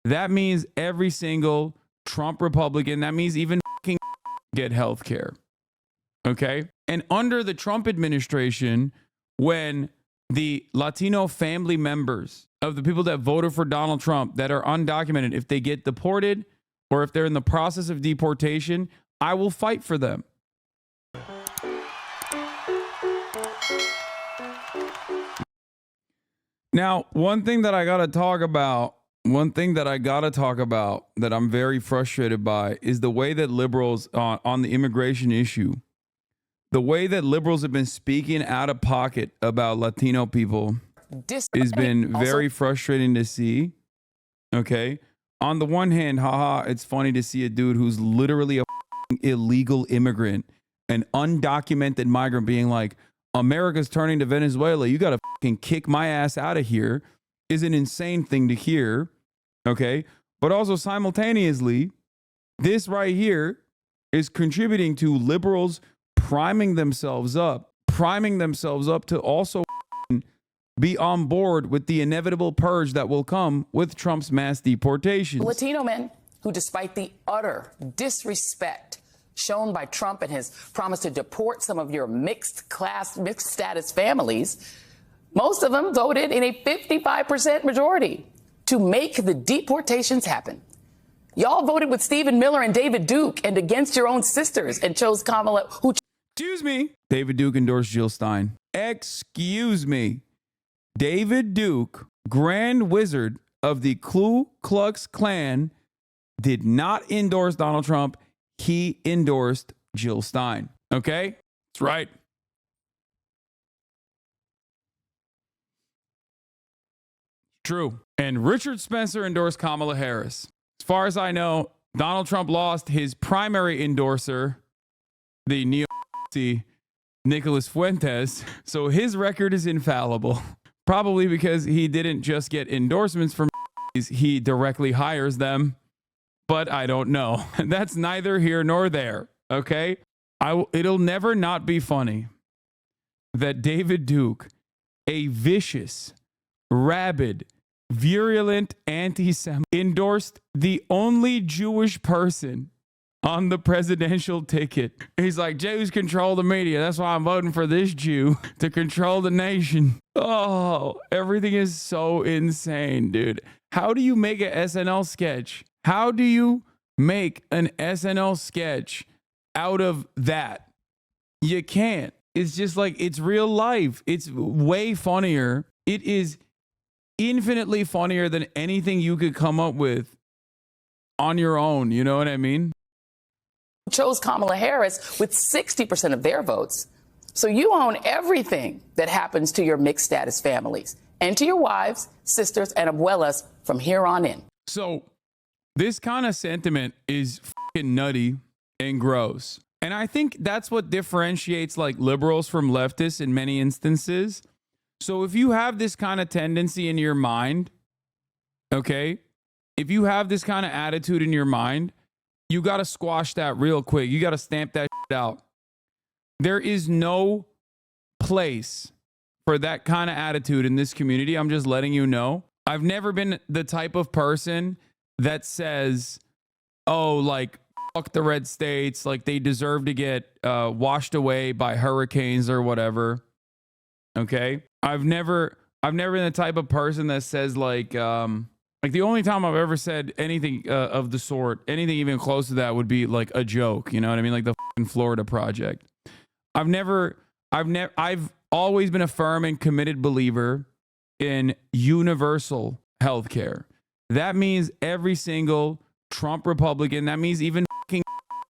That means every single Trump Republican, that means even get health care. Okay. And under the Trump administration, when the Latino family members of the people that voted for Donald Trump that are undocumented, if they get deported or if they're in the process of deportation, I will fight for them. Now, one thing that I got to talk about that I'm very frustrated by is the way that liberals on the immigration issue, the way that liberals have been speaking out of pocket about Latino people has been very frustrating to see. Okay. On the one hand, it's funny to see a dude who's literally a illegal immigrant, an undocumented migrant being like, America's turning to Venezuela. You got to fucking kick my ass out of here is an insane thing to hear. Okay. But also simultaneously, this right here is contributing to liberals priming themselves up to also be on board with the inevitable purge that will come with Trump's mass deportations. Latino men who, despite the utter disrespect shown by Trump and his promise to deport some of your mixed status families, most of them voted in a 55% majority to make the deportations happen. Y'all voted with Stephen Miller and David Duke and against your own sisters and chose Kamala, who... Excuse me. David Duke endorsed Jill Stein. Excuse me. David Duke, Grand Wizard of the Ku Klux Klan, did not endorse Donald Trump. He endorsed Jill Stein. Okay? That's right. True. And Richard Spencer endorsed Kamala Harris. As far as I know, Donald Trump lost his primary endorser, the neo-Nazi Nicholas Fuentes, so his record is infallible. Probably because he didn't just get endorsements from he directly hires them. But I don't know. That's neither here nor there. Okay? It'll never not be funny that David Duke, a vicious, rabid, virulent anti-Semite, endorsed the only Jewish person on the presidential ticket. He's like, Jews control the media. That's why I'm voting for this Jew to control the nation. Oh, everything is so insane, dude. How do you make an SNL sketch? How do you make an SNL sketch out of that? You can't. It's just like, it's real life. It's way funnier. It is infinitely funnier than anything you could come up with on your own. You know what I mean? Chose Kamala Harris with 60% of their votes. So you own everything that happens to your mixed status families and to your wives, sisters, and abuelas from here on in. So this kind of sentiment is fucking nutty and gross. And I think that's what differentiates like liberals from leftists in many instances. So if you have this kind of tendency in your mind, okay, if you have this kind of attitude in your mind, you got to squash that real quick. You got to stamp that shit out. There is no place for that kind of attitude in this community. I'm just letting you know. I've never been the type of person that says, oh, like, fuck the red states. Like, they deserve to get washed away by hurricanes or whatever. Okay? I've never been the type of person that says, like the only time I've ever said anything of the sort, anything even close to that would be like a joke. You know what I mean? Like the fucking Florida Project. I've always been a firm and committed believer in universal health care. That means every single Trump Republican, that means even fucking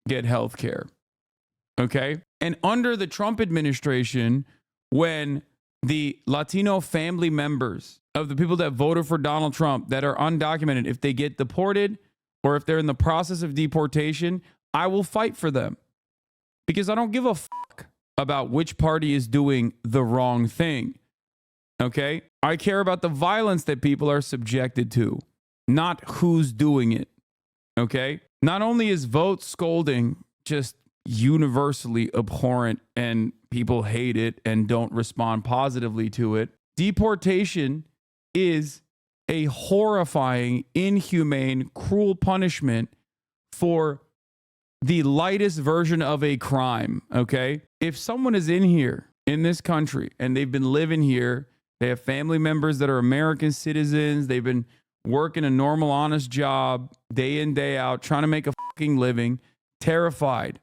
get health care. Okay? And under the Trump administration, when the Latino family members of the people that voted for Donald Trump that are undocumented, if they get deported or if they're in the process of deportation, I will fight for them. Because I don't give a fuck about which party is doing the wrong thing. Okay? I care about the violence that people are subjected to, not who's doing it. Okay? Not only is vote scolding just universally abhorrent and people hate it and don't respond positively to it, deportation is a horrifying, inhumane, cruel punishment for the lightest version of a crime, okay? If someone is in here, in this country, and they've been living here, they have family members that are American citizens, they've been working a normal, honest job day in, day out, trying to make a fucking living, terrified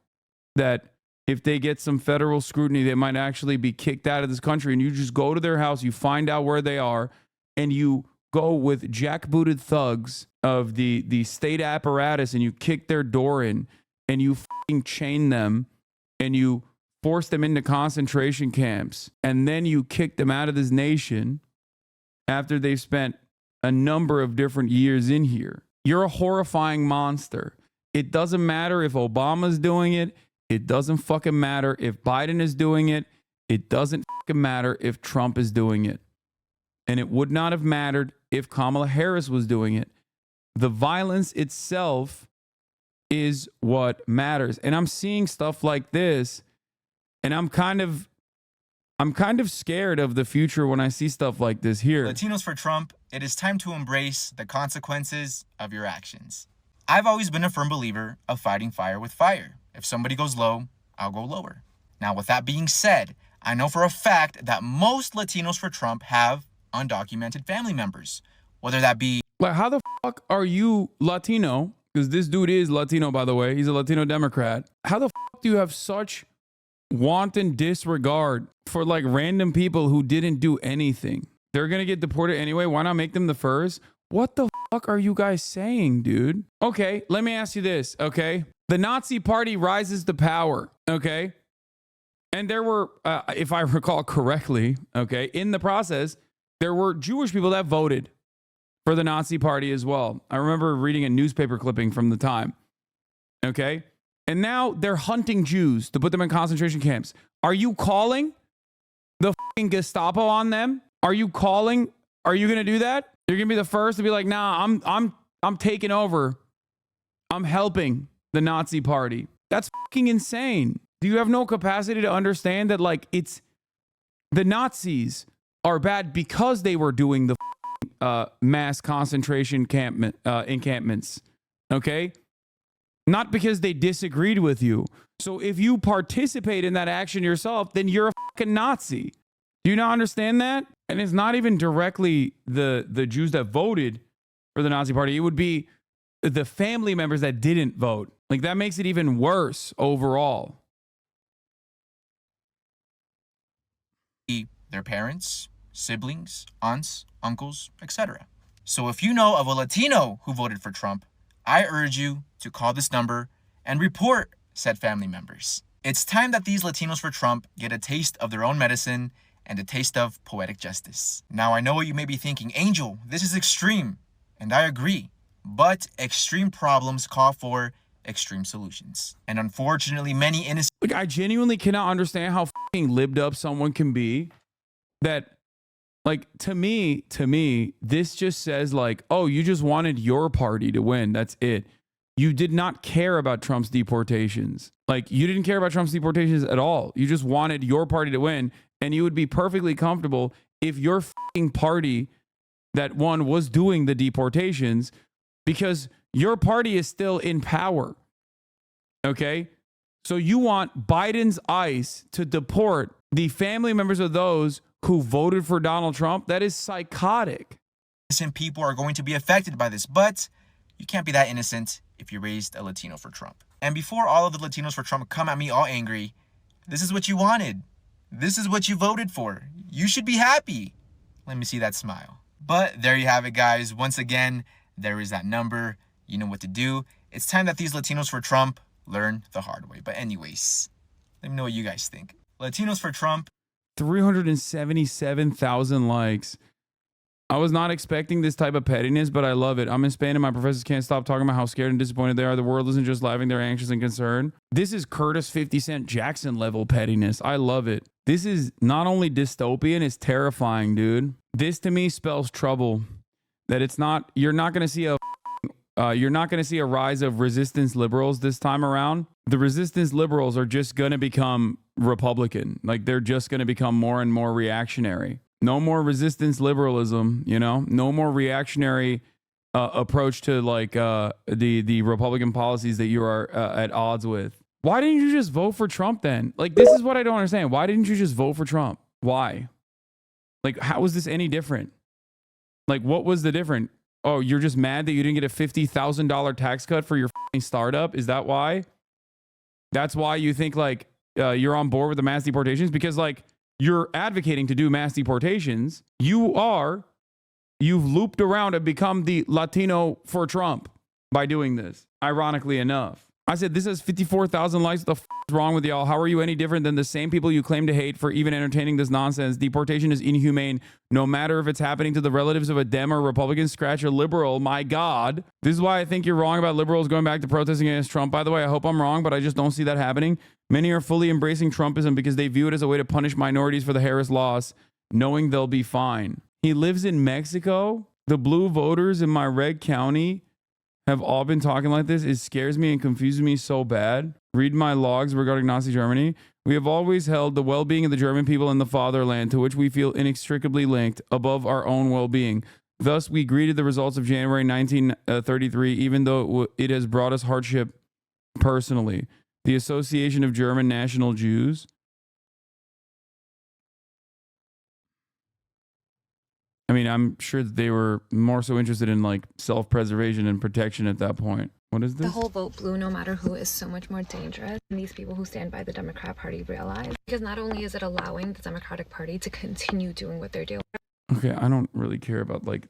that if they get some federal scrutiny, they might actually be kicked out of this country. And you just go to their house, you find out where they are, and you go with jackbooted thugs of the state apparatus and you kick their door in and you fucking chain them and you force them into concentration camps. And then you kick them out of this nation after they've spent a number of different years in here. You're a horrifying monster. It doesn't matter if Obama's doing it. It doesn't fucking matter if Biden is doing it. It doesn't fucking matter if Trump is doing it. And it would not have mattered if Kamala Harris was doing it. The violence itself is what matters. And I'm seeing stuff like this, and I'm kind of scared of the future when I see stuff like this here. Latinos for Trump, it is time to embrace the consequences of your actions. I've always been a firm believer of fighting fire with fire. If somebody goes low, I'll go lower. Now, with that being said, I know for a fact that most Latinos for Trump have undocumented family members, whether that be... Like, how the fuck are you Latino? Because this dude is Latino, by the way. He's a Latino Democrat. How the fuck do you have such wanton disregard for like random people who didn't do anything? They're going to get deported anyway. Why not make them the first? What the fuck are you guys saying, dude? Okay, let me ask you this, okay? The Nazi Party rises to power, okay? And there were, if I recall correctly, okay, in the process, there were Jewish people that voted for the Nazi Party as well. I remember reading a newspaper clipping from the time, okay? And now they're hunting Jews to put them in concentration camps. Are you calling the fucking Gestapo on them? Are you going to do that? You're going to be the first to be like, nah, I'm taking over. I'm helping the Nazi Party. That's fucking insane. Do you have no capacity to understand that like it's the Nazis are bad because they were doing the mass concentration encampments, okay? Not because they disagreed with you. So if you participate in that action yourself, then you're a fucking Nazi. Do you not understand that? And it's not even directly the Jews that voted for the Nazi Party. It would be the family members that didn't vote. Like, that makes it even worse overall. Their parents, siblings, aunts, uncles, etc. So if you know of a Latino who voted for Trump, I urge you to call this number and report said family members. It's time that these Latinos for Trump get a taste of their own medicine and a taste of poetic justice. Now, I know what you may be thinking, Angel, this is extreme. And I agree. But extreme problems call for extreme solutions. And unfortunately, many innocent... Like, I genuinely cannot understand how fucking libbed up someone can be. That, like, to me, this just says, like, oh, you just wanted your party to win. That's it. You did not care about Trump's deportations. Like, you didn't care about Trump's deportations at all. You just wanted your party to win. And you would be perfectly comfortable if your fucking party that won was doing the deportations because your party is still in power. Okay? So you want Biden's ICE to deport the family members of those who voted for Donald Trump? That is psychotic. Innocent people are going to be affected by this, but you can't be that innocent if you raised a Latino for Trump. And before all of the Latinos for Trump come at me all angry, this is what you wanted. This is what you voted for. You should be happy. Let me see that smile. But there you have it, guys. Once again, there is that number. You know what to do. It's time that these Latinos for Trump learn the hard way. But anyways, let me know what you guys think. Latinos for Trump. 377,000 likes. I was not expecting this type of pettiness, but I love it. I'm in Spain and my professors can't stop talking about how scared and disappointed they are. The world isn't just laughing, they're anxious and concerned. This is Curtis 50 Cent Jackson level pettiness. I love it. This is not only dystopian, it's terrifying, dude. This to me spells trouble. That it's not, you're not going to see a rise of resistance liberals this time around. The resistance liberals are just going to become Republican. Like, they're just going to become more and more reactionary. No more resistance liberalism, you know? No more reactionary approach to like the Republican policies that you are at odds with. Why didn't you just vote for Trump then? Like, this is what I don't understand. Why didn't you just vote for Trump? Why? Like, how is this any different? Like, what was the different? Oh, you're just mad that you didn't get a $50,000 tax cut for your startup? Is that why? That's why you think like you're on board with the mass deportations? Because like you're advocating to do mass deportations. You've looped around and become the Latino for Trump by doing this, ironically enough. I said, this has 54,000 likes. What the is wrong with y'all? How are you any different than the same people you claim to hate for even entertaining this nonsense? Deportation is inhumane, no matter if it's happening to the relatives of a Dem or Republican, scratch a liberal. My God. This is why I think you're wrong about liberals going back to protesting against Trump. By the way, I hope I'm wrong, but I just don't see that happening. Many are fully embracing Trumpism because they view it as a way to punish minorities for the Harris loss, knowing they'll be fine. He lives in Mexico. The blue voters in my red county have all been talking like this. It scares me and confuses me so bad. Read my logs regarding Nazi Germany. We have always held the well-being of the German people in the fatherland, to which we feel inextricably linked, above our own well-being. Thus, we greeted the results of January 1933, even though it has brought us hardship personally. The Association of German National Jews. I mean, I'm sure that they were more so interested in like self-preservation and protection at that point. What is this? The whole vote blue, no matter who, is so much more dangerous than these people who stand by the Democrat Party realize. Because not only is it allowing the Democratic Party to continue doing what they're doing. Okay, I don't really care about like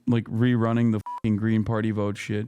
rerunning the fucking Green Party vote shit.